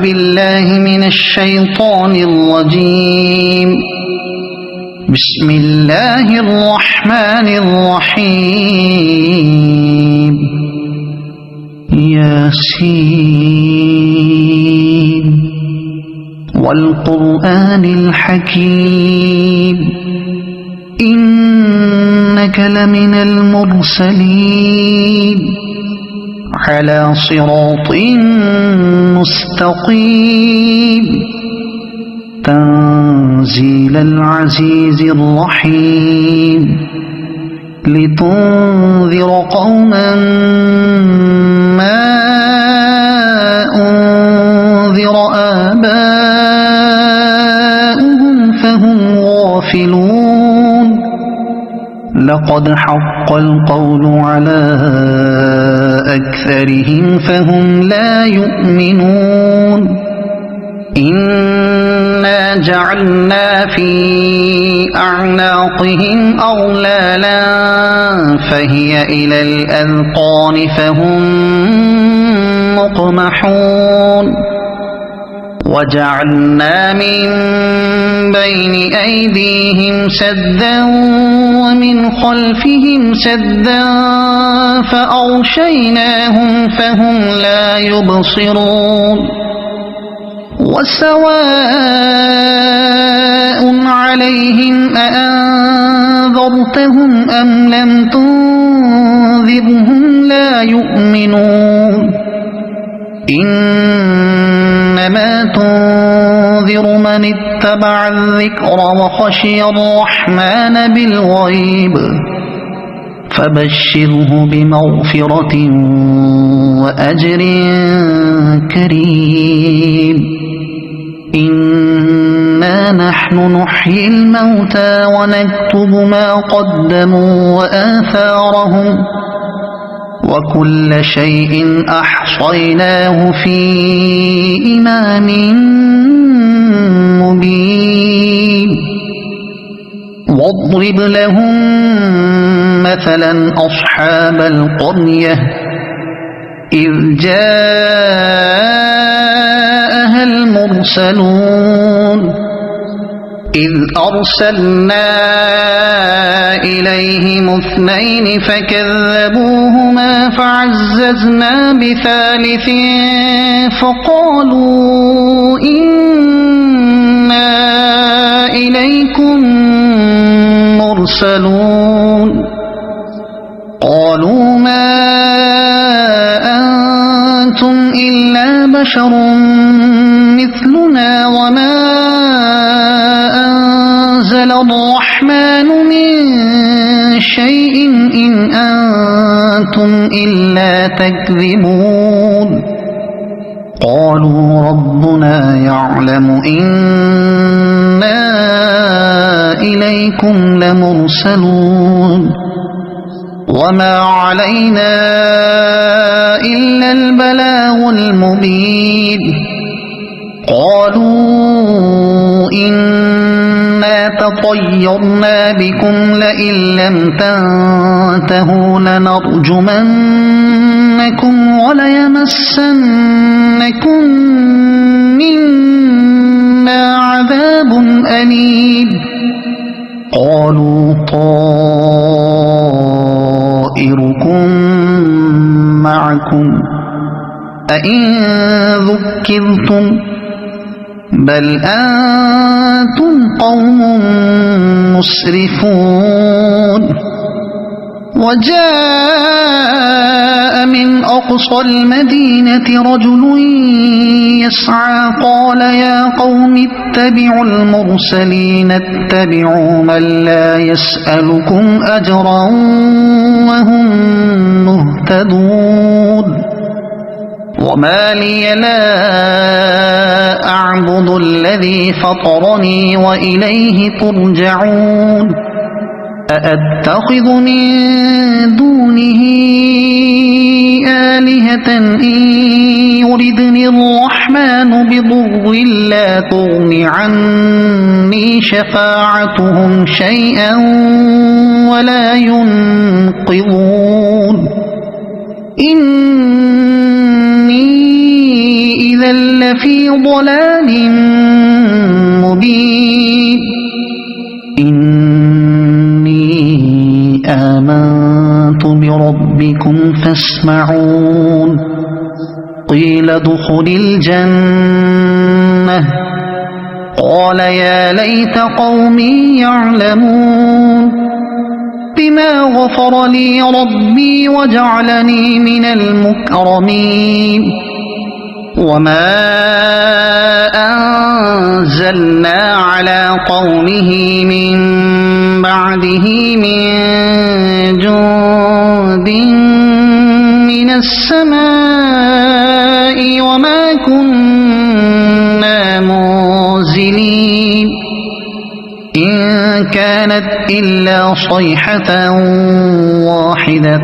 بالله من الشيطان الرجيم. بسم الله الرحمن الرحيم. ياسين والقرآن الحكيم إنك لمن المرسلين على صراط مستقيم تنزيل العزيز الرحيم لتنذر قوما ما أنذر آباؤهم فهم غافلون. لقد حق القول على أكثرهم فهم لا يؤمنون. إنا جعلنا في أعناقهم أغلالا فهي إلى الأذقان فهم مقمحون. وجعلنا من بين أيديهم سدا ومن خلفهم سدا فأغشيناهم فهم لا يبصرون. وسواء عليهم أأنذرتهم أم لم تنذرهم لا يؤمنون. إنما تنذر من اتبع الذكر وخشي الرحمن بالغيب فبشره بمغفرة وأجر كريم. إنا نحن نحيي الموتى ونكتب ما قدموا وآثارهم وكل شيء أحصيناه في إمام مبين. واضرب لهم مثلا أصحاب القرية إذ جاءها المرسلون إذ أرسلنا إليهم اثنين فكذبوهما فعززنا بثالث فقالوا إنا إليكم مرسلون. قالوا ما أنتم إلا بشر مثلنا وما أنزل الرحمن من شيء إن أنتم إلا تكذبون. قالوا ربنا يعلم إنا إليكم لمرسلون وما علينا إلا البلاغ المبين. قالوا إنا تطيرنا بكم لئن لم تنتهوا لنرجمنكم وليمسنكم منا عذاب أليم. قالوا طائركم معكم أئن ذكرتم بل أنتم قوم مسرفون. وجاء من أقصى المدينة رجل يسعى قال يا قوم اتبعوا المرسلين اتبعوا من لا يسألكم أجرا وهم مهتدون. وما لي لا أعبد الذي فطرني وإليه ترجعون. أأتخذ من دونه آلهة إن يردني الرحمن بضر لا تغن عني شفاعتهم شيئا ولا ينقذون. إني إذا لفي ضلال مبين إني آمنت بربكم فاسمعون قيل ادخل الجنة قال يا ليت قومي يعلمون بما غفر لي ربي وجعلني من المكرمين وما أنزلنا على قومه من بعده من جند من السماء وما كنا منزلين إن كانت إلا صيحة واحدة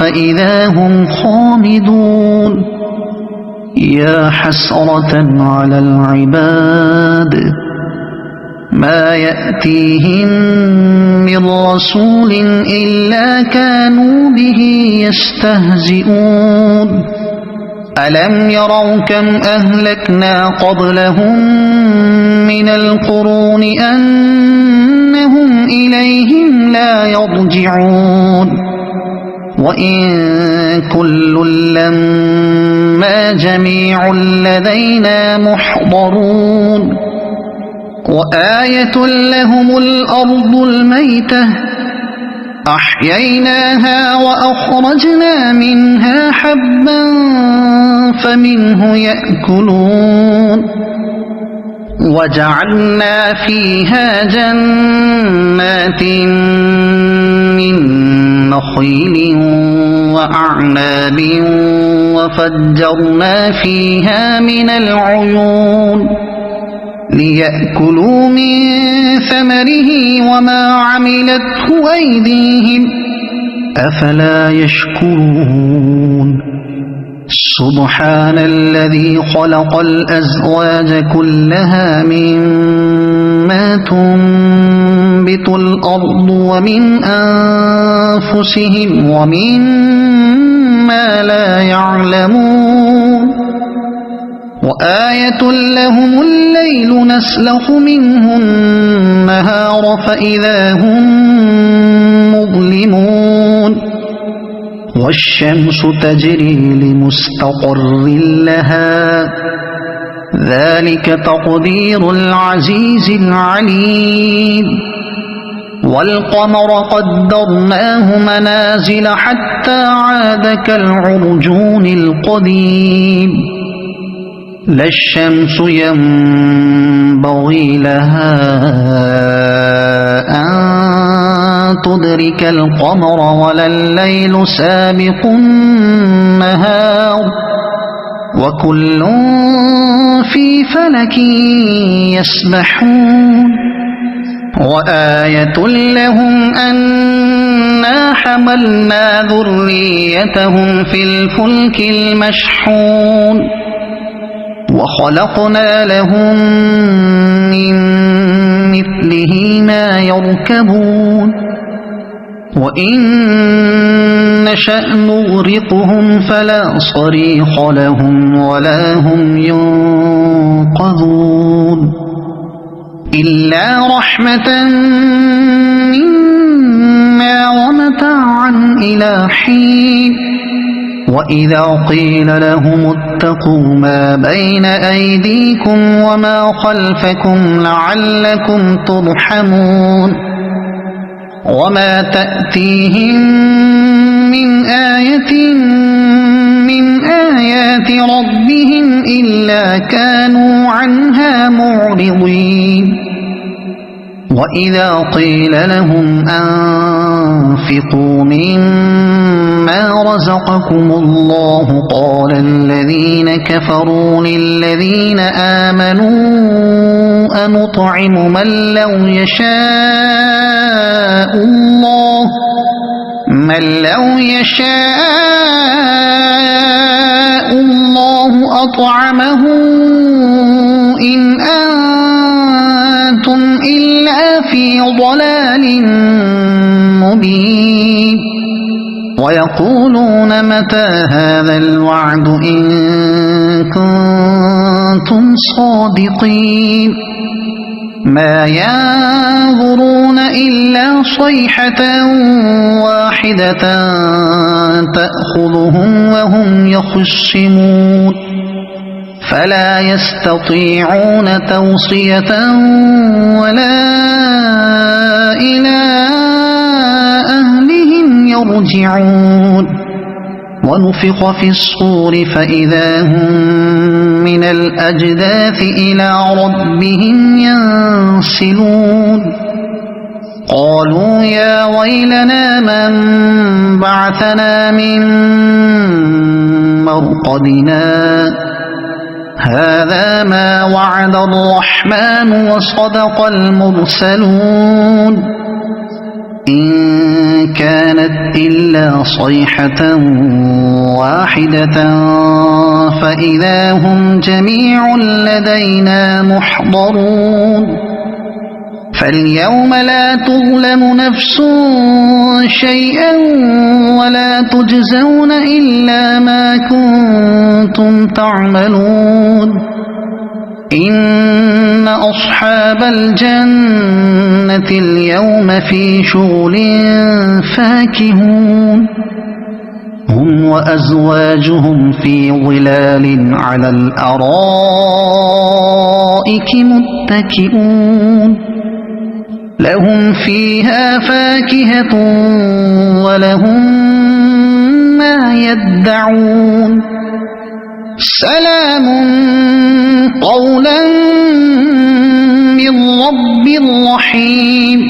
فإذا هم خامدون يا حسرة على العباد ما يأتيهم من رسول إلا كانوا به يستهزئون ألم يروا كم أهلكنا قبلهم من القرون أنهم إليهم لا يرجعون وإن كل لما جميع لدينا محضرون وآية لهم الأرض الميتة أحييناها وأخرجنا منها حبا فمنه يأكلون وجعلنا فيها جنات من نخيل وأعناب وفجرنا فيها من العيون ليأكلوا من ثمره وما عملته أيديهم أفلا يشكرون سبحان الذي خلق الأزواج كلها مما تنبت الأرض ومن أنفسهم ومما لا يعلمون وآية لهم الليل نسلخ منه النهار فإذا هم مظلمون والشمس تجري لمستقر لها ذلك تقدير العزيز العليم والقمر قدرناه منازل حتى عاد كالعرجون القديم لا الشمس ينبغي لها أن تدرك القمر ولا الليل سابق النهار وكل في فلك يسبحون وآية لهم أنا حملنا ذريتهم في الفلك المشحون وخلقنا لهم من مثله ما يركبون وإن نشأ نغرقهم فلا صريخ لهم ولا هم ينقذون إلا رحمة منا ومتاعا إلى حين وإذا قيل لهم اتقوا ما بين أيديكم وما خلفكم لعلكم ترحمون وما تأتيهم من آية من آيات ربهم إلا كانوا عنها معرضين وإذا قيل لهم أنفقوا مما رزقكم الله قال الذين كفروا للذين آمنوا أنطعم من لو يشاء الله أطعمه إن أنتم إلا في ضلال مبين ويقولون متى هذا الوعد إن كنتم صادقين ما ينظرون إلا صيحة واحدة تأخذهم وهم يخصمون فلا يستطيعون توصية ولا إلى أهلهم يرجعون ونفخ في الصور فإذا هم من الأجداث إلى ربهم ينسلون قالوا يا ويلنا من بعثنا من مرقدنا هذا ما وعد الرحمن وصدق المرسلون إن كانت إلا صيحة واحدة فإذا هم جميع لدينا محضرون فاليوم لا تظلم نفس شيئا ولا تجزون إلا ما كنتم تعملون إن أصحاب الجنة اليوم في شغل فاكهون هم وأزواجهم في ظلال على الأرائك متكئون لهم فيها فاكهة ولهم ما يدعون سلام قولا من رب رحيم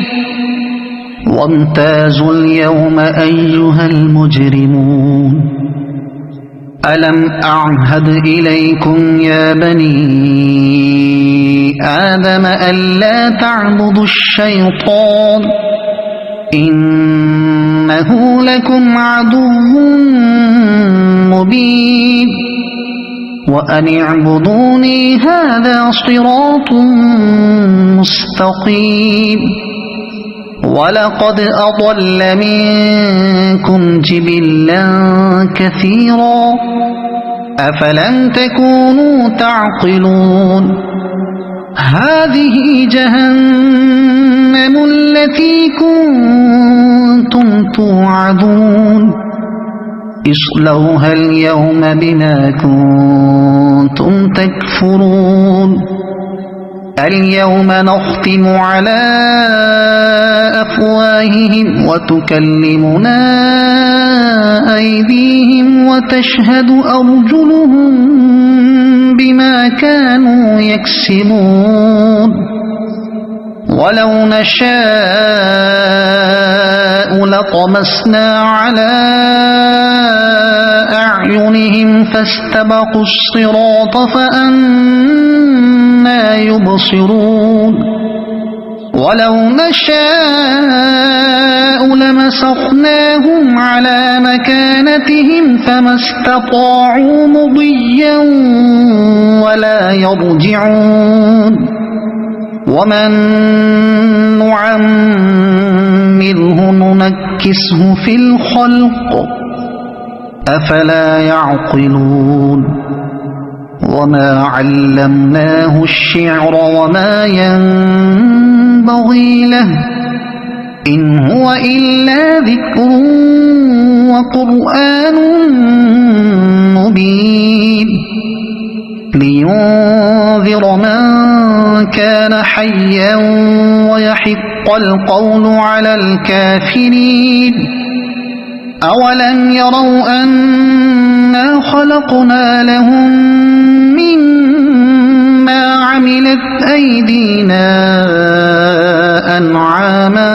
وامتازوا اليوم أيها المجرمون ألم أعهد إليكم يا بني آدم ألا تعبدوا الشيطان إنه لكم عدو مبين وأن اعبدوني هذا صراط مستقيم ولقد أضل منكم جبلا كثيرا أفلم تكونوا تعقلون هذه جهنم التي كنتم توعدون اصلوها اليوم بما كنتم تكفرون اليوم نختم على أفواههم وتكلمنا أيديهم وتشهد أرجلهم بما كانوا يكسبون ولو نشاء لطمسنا على أعينهم فاستبقوا الصراط فأنى يبصرون ولو نشاء لمسخناهم على مكانتهم فما استطاعوا مضيا ولا يرجعون ومن نعمره ننكسه في الخلق أفلا يعقلون وما علمناه الشعر وما ينبغي له إن هو إلا ذكر وقرآن مبين لينذر من كان حيا ويحق القول على الكافرين أولم يروا أنا خلقنا لهم مما عملت أيدينا أنعاما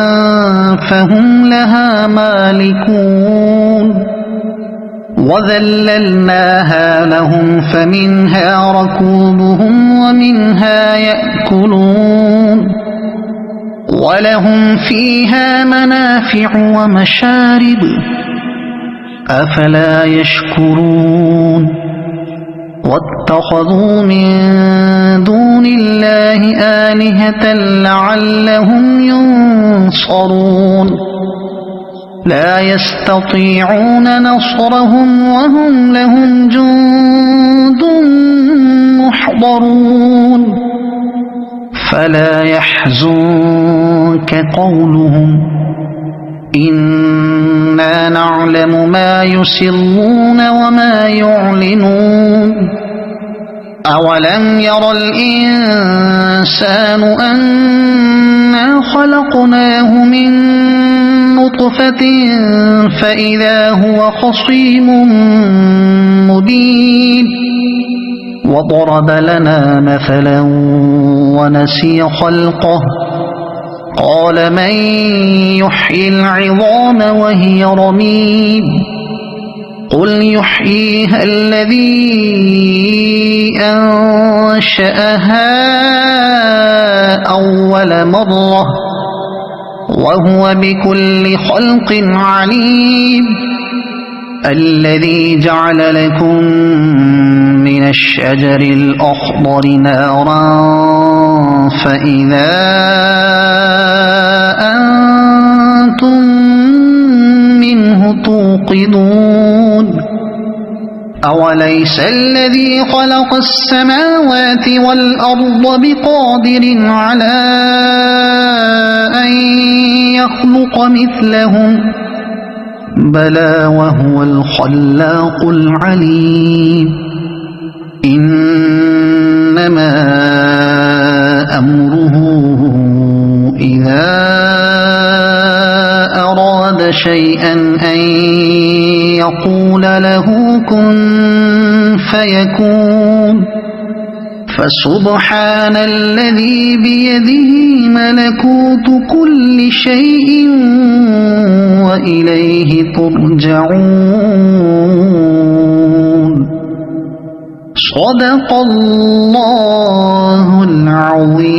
فهم لها مالكون وذللناها لهم فمنها ركوبهم ومنها يأكلون ولهم فيها منافع ومشارب أفلا يشكرون واتخذوا من دون الله آلهة لعلهم ينصرون لا يستطيعون نصرهم وهم لهم جند محضرون فلا يحزنك قولهم إنا نعلم ما يسرون وما يعلنون أولم ير الإنسان أنا خلقناه من نطفة فإذا هو خصيم مبين وضرب لنا مثلا ونسي خلقه قال من يحيي العظام وهي رميم قل يحييها الذي أنشأها أول مرة وهو بكل خلق عليم الذي جعل لكم من الشجر الأخضر نارا فإذا أنتم منه توقدون أوليس الذي خلق السماوات والأرض بقادر على أن يخلق مثلهم بلى وهو الخلاق العليم إنما أمره إذا أراد شيئا أن يقول له كن فيكون فسبحان الذي بيده ملكوت كل شيء وإليه ترجعون صدق الله العظيم.